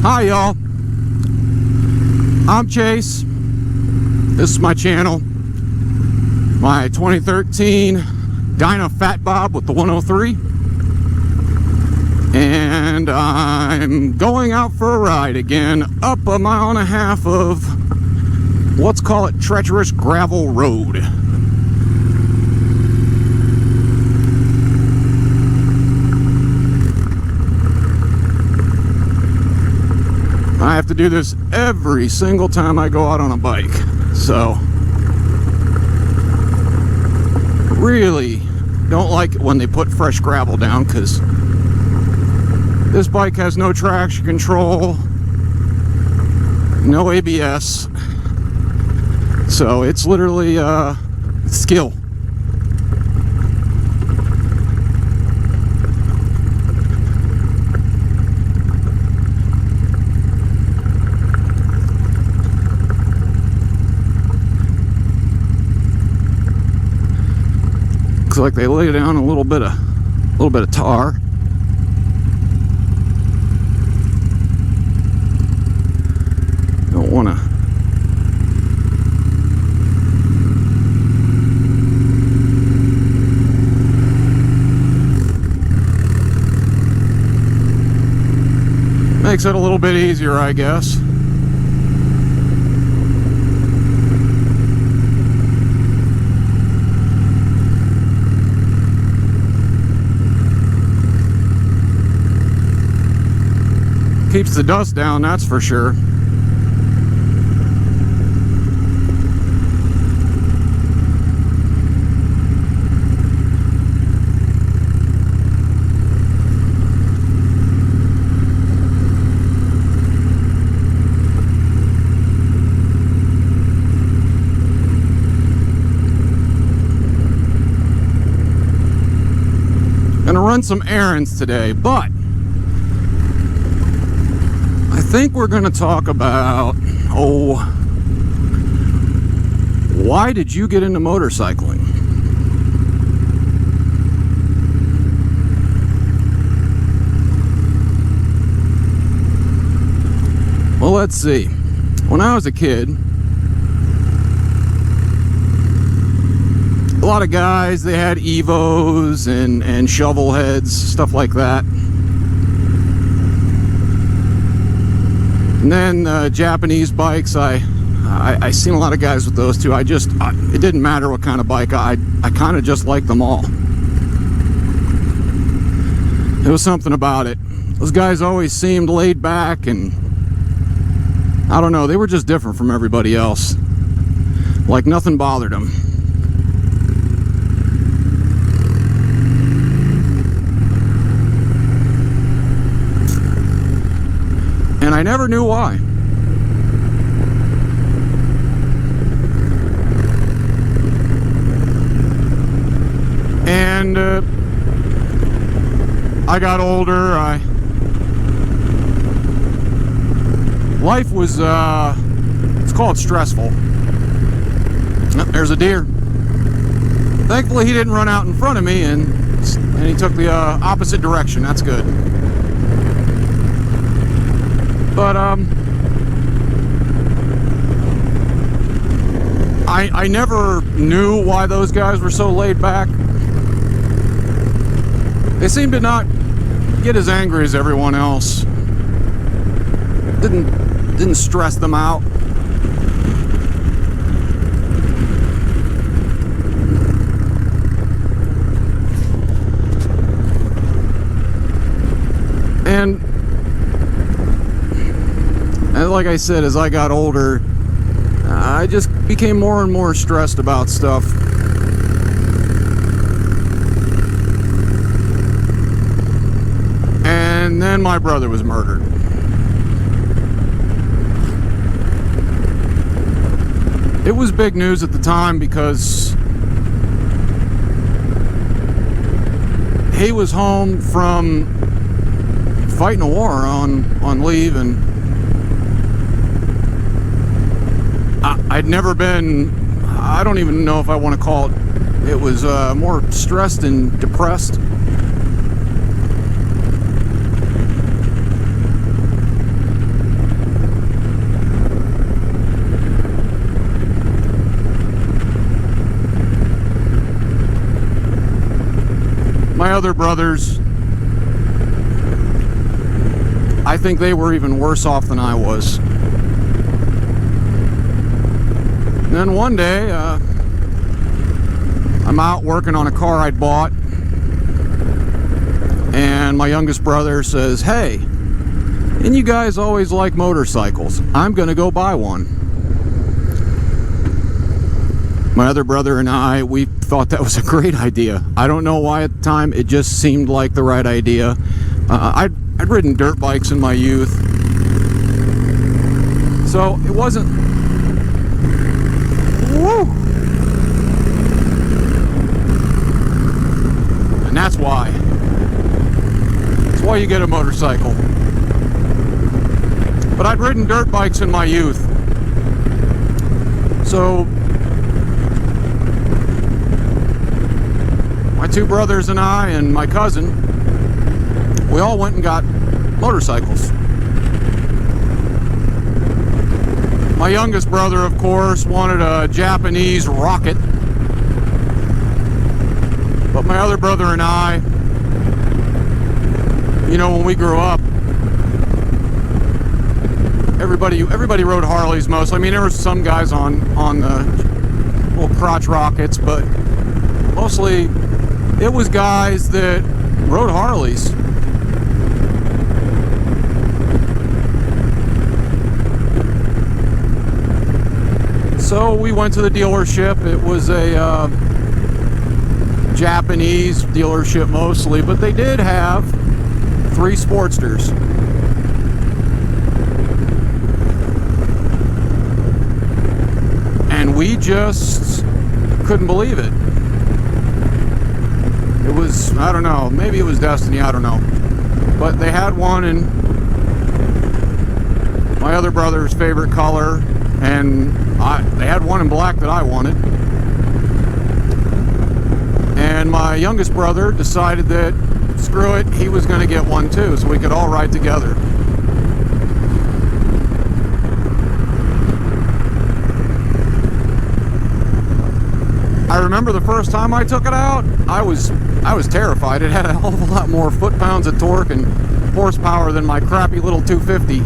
Hi y'all, I'm Chase. This is my channel, my 2013 Dyna Fat Bob with the 103, and I'm going out for a ride again up 1.5 miles of, let's call it, treacherous gravel road. I have to do this every single time I go out on a bike, so really don't like it when they put fresh gravel down, because this bike has no traction control, no ABS, so it's literally skill. Looks like they lay down a little bit of tar. Don't want to. Makes it a little bit easier, I guess. Keeps the dust down, that's for sure. Gonna run some errands today, but I think we're going to talk about, why did you get into motorcycling? Well, let's see. When I was a kid, a lot of guys, they had Evos and shovel heads, stuff like that. And then Japanese bikes, I seen a lot of guys with those too. It didn't matter what kind of bike, I kind of just liked them all. There was something about it. Those guys always seemed laid back, and I don't know, they were just different from everybody else. Like nothing bothered them. And I never knew why. And I got older. Life was, let's call it stressful. Oh, there's a deer. Thankfully, he didn't run out in front of me, and he took the opposite direction. That's good. But I never knew why those guys were so laid back. They seemed to not get as angry as everyone else. Didn't stress them out. And like I said, as I got older, I just became more and more stressed about stuff. And then my brother was murdered. It was big news at the time because he was home from fighting a war on leave, and I'd never been, I don't even know if I want to call it was more stressed and depressed. My other brothers, I think they were even worse off than I was. And then one day, I'm out working on a car I'd bought, and my youngest brother says, "Hey, and you guys always like motorcycles. I'm gonna go buy one." My other brother and I, we thought that was a great idea. I don't know why at the time, it just seemed like the right idea. I'd ridden dirt bikes in my youth, so it wasn't... Woo! And that's why. That's why you get a motorcycle. But I'd ridden dirt bikes in my youth, so my two brothers and I and my cousin, we all went and got motorcycles. My youngest brother, of course, wanted a Japanese rocket. But my other brother and I, you know, when we grew up, everybody rode Harleys mostly. I mean, there were some guys on the little crotch rockets, but mostly it was guys that rode Harleys. So we went to the dealership. It was a Japanese dealership mostly, but they did have 3 Sportsters. And we just couldn't believe it. It was, I don't know, maybe it was destiny, I don't know. But they had one in my other brother's favorite color, and they had one in black that I wanted. And my youngest brother decided that, screw it, he was going to get one too, so we could all ride together. I remember the first time I took it out, I was terrified. It had a hell of a lot more foot-pounds of torque and horsepower than my crappy little 250.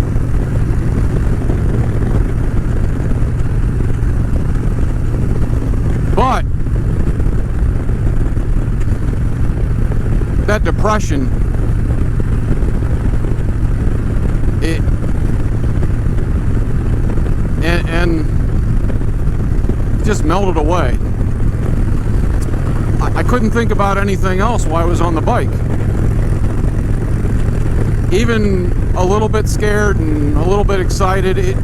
But that depression, it just melted away. I couldn't think about anything else while I was on the bike. Even a little bit scared and a little bit excited, it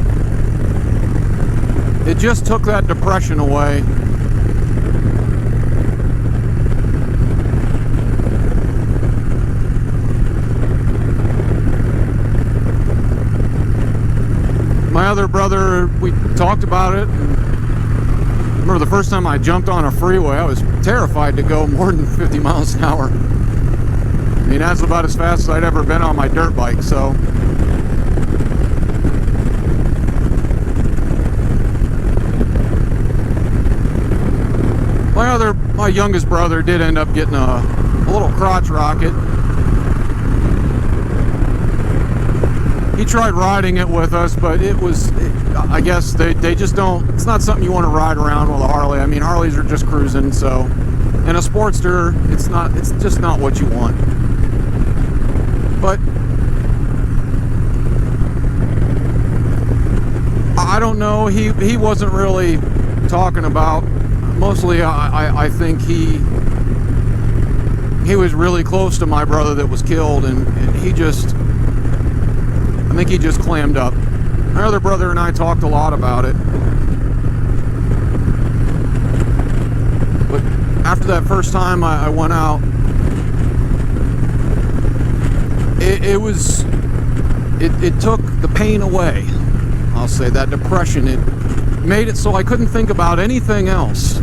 just took that depression away. My other brother, we talked about it. I remember the first time I jumped on a freeway, I was terrified to go more than 50 miles an hour. I mean, that's about as fast as I'd ever been on my dirt bike, so. My youngest brother did end up getting a little crotch rocket. He tried riding it with us, but I guess they just don't, it's not something you want to ride around with a Harley. I mean, Harleys are just cruising, so. And a Sportster, it's just not what you want. But I don't know, he wasn't really talking about, mostly I think he was really close to my brother that was killed, and he just, I think he just clammed up. My other brother and I talked a lot about it. But after that first time I went out, it took the pain away. I'll say that depression, it made it so I couldn't think about anything else.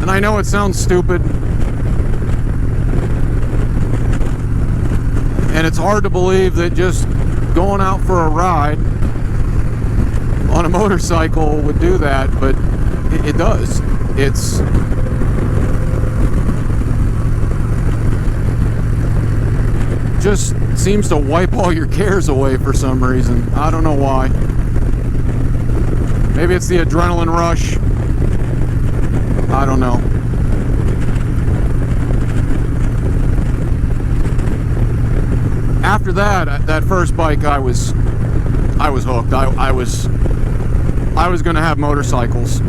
And I know it sounds stupid, and it's hard to believe that just going out for a ride on a motorcycle would do that, but it does. It's just seems to wipe all your cares away for some reason. I don't know why. Maybe it's the adrenaline rush. I don't know. After that first bike, I was hooked. I was gonna have motorcycles.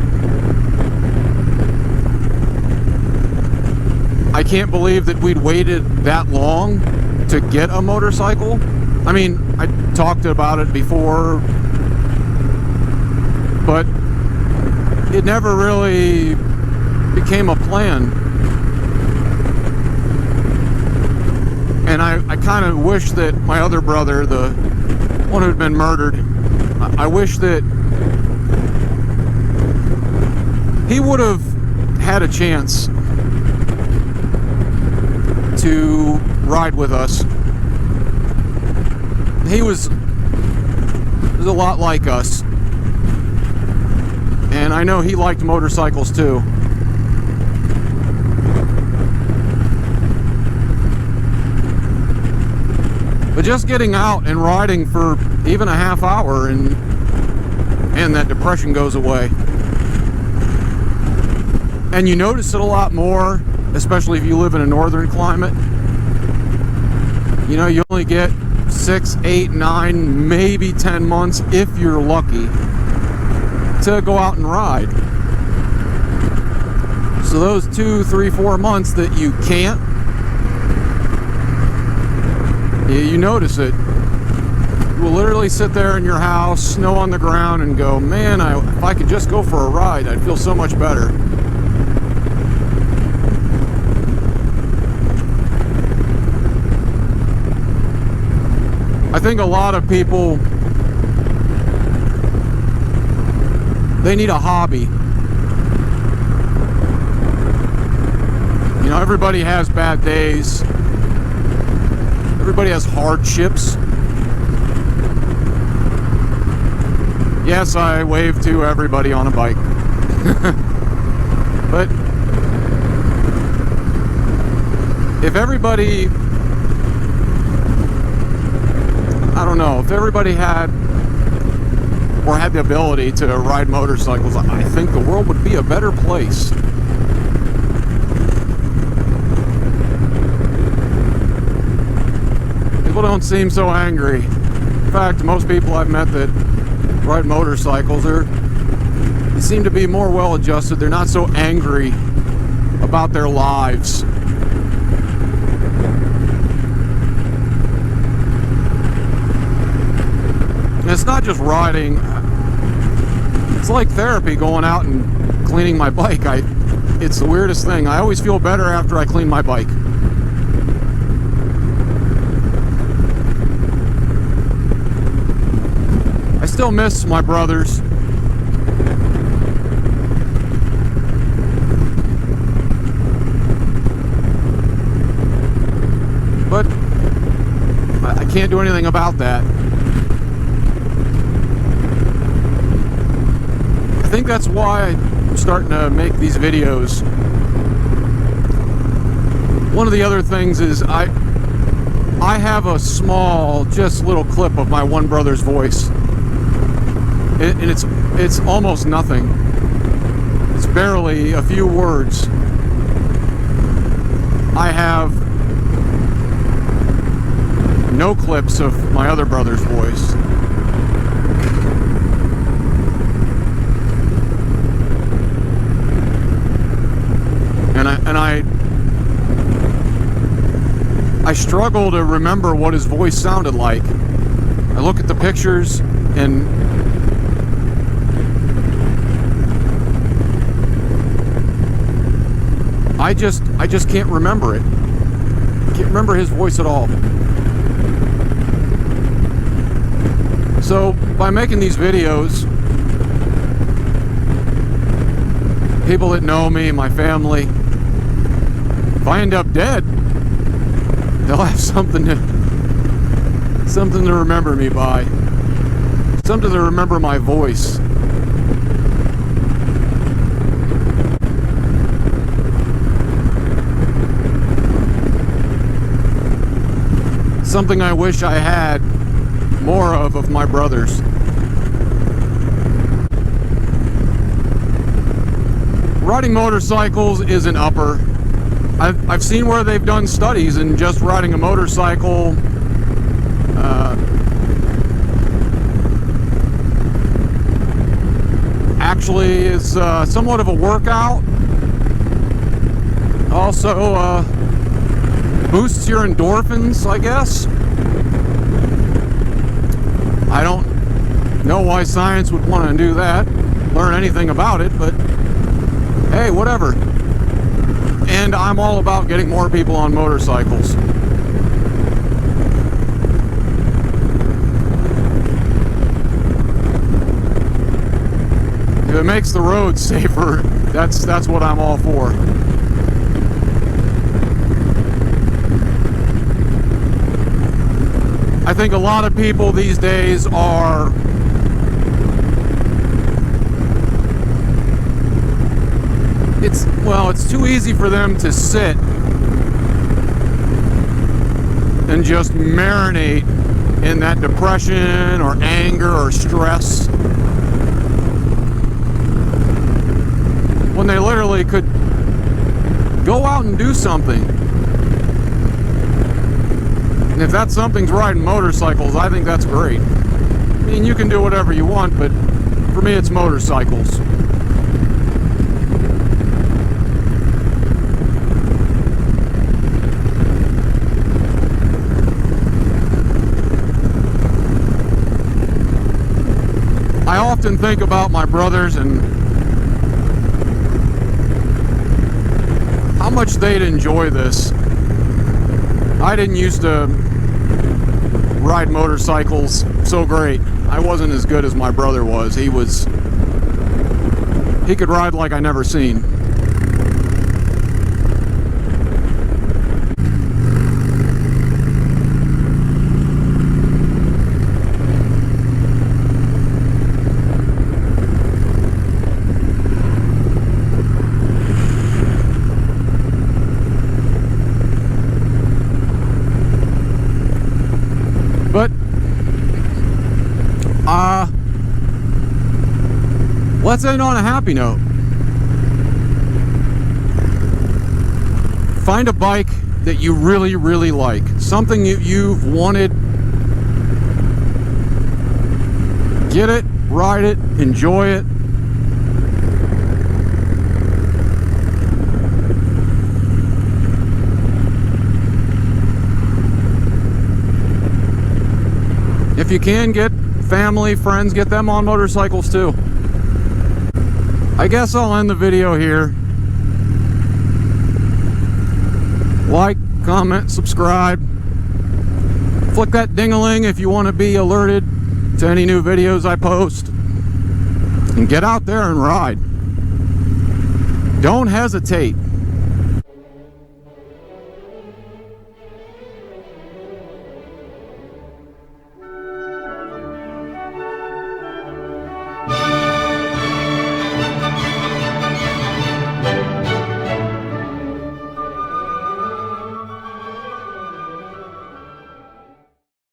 I can't believe that we'd waited that long to get a motorcycle. I mean, I talked about it before, but it never really became a plan. And I kind of wish that my other brother, the one who'd been murdered, I wish that he would have had a chance to ride with us. He was a lot like us, and I know he liked motorcycles too. But just getting out and riding for even a half hour and that depression goes away. And you notice it a lot more, especially if you live in a northern climate. You know, you only get 6, 8, 9, maybe 10 months, if you're lucky, to go out and ride. So those 2, 3, 4 months that you can't, you notice it. You will literally sit there in your house, snow on the ground, and go, man, if I could just go for a ride, I'd feel so much better. I think a lot of people, they need a hobby. You know, everybody has bad days. Everybody has hardships. Yes, I wave to everybody on a bike. But if everybody, I don't know, if everybody had the ability to ride motorcycles, I think the world would be a better place. People don't seem so angry. In fact, most people I've met that ride motorcycles, they seem to be more well-adjusted. They're not so angry about their lives. And it's not just riding. It's like therapy, going out and cleaning my bike. It's the weirdest thing. I always feel better after I clean my bike. I still miss my brothers. But I can't do anything about that. I think that's why I'm starting to make these videos. One of the other things is I have a small, just little clip of my one brother's voice. And it's almost nothing. It's barely a few words. I have no clips of my other brother's voice. And I struggle to remember what his voice sounded like. I look at the pictures and I just can't remember it. I can't remember his voice at all. So by making these videos, people that know me, my family, if I end up dead, they'll have something to remember me by. Something to remember my voice. something I wish I had more of my brothers. Riding motorcycles is an upper. I've seen where they've done studies, and just riding a motorcycle actually is somewhat of a workout. Also boosts your endorphins, I guess. I don't know why science would want to do that, learn anything about it, but hey, whatever. And I'm all about getting more people on motorcycles. If it makes the roads safer, that's what I'm all for. I think a lot of people these days are it's too easy for them to sit and just marinate in that depression or anger or stress, when they literally could go out and do something. And if that something's riding motorcycles, I think that's great. I mean, you can do whatever you want, but for me it's motorcycles. I often think about my brothers and how much they'd enjoy this. I didn't used to ride motorcycles so great. I wasn't as good as my brother was. He could ride like I never seen. But let's end on a happy note. Find a bike that you really, really like. Something you've wanted. Get it, ride it, enjoy it. If you can, get family, friends, get them on motorcycles too. I guess I'll end the video here. Like, comment, subscribe. Flick that ding-a-ling if you want to be alerted to any new videos I post. And get out there and ride. Don't hesitate.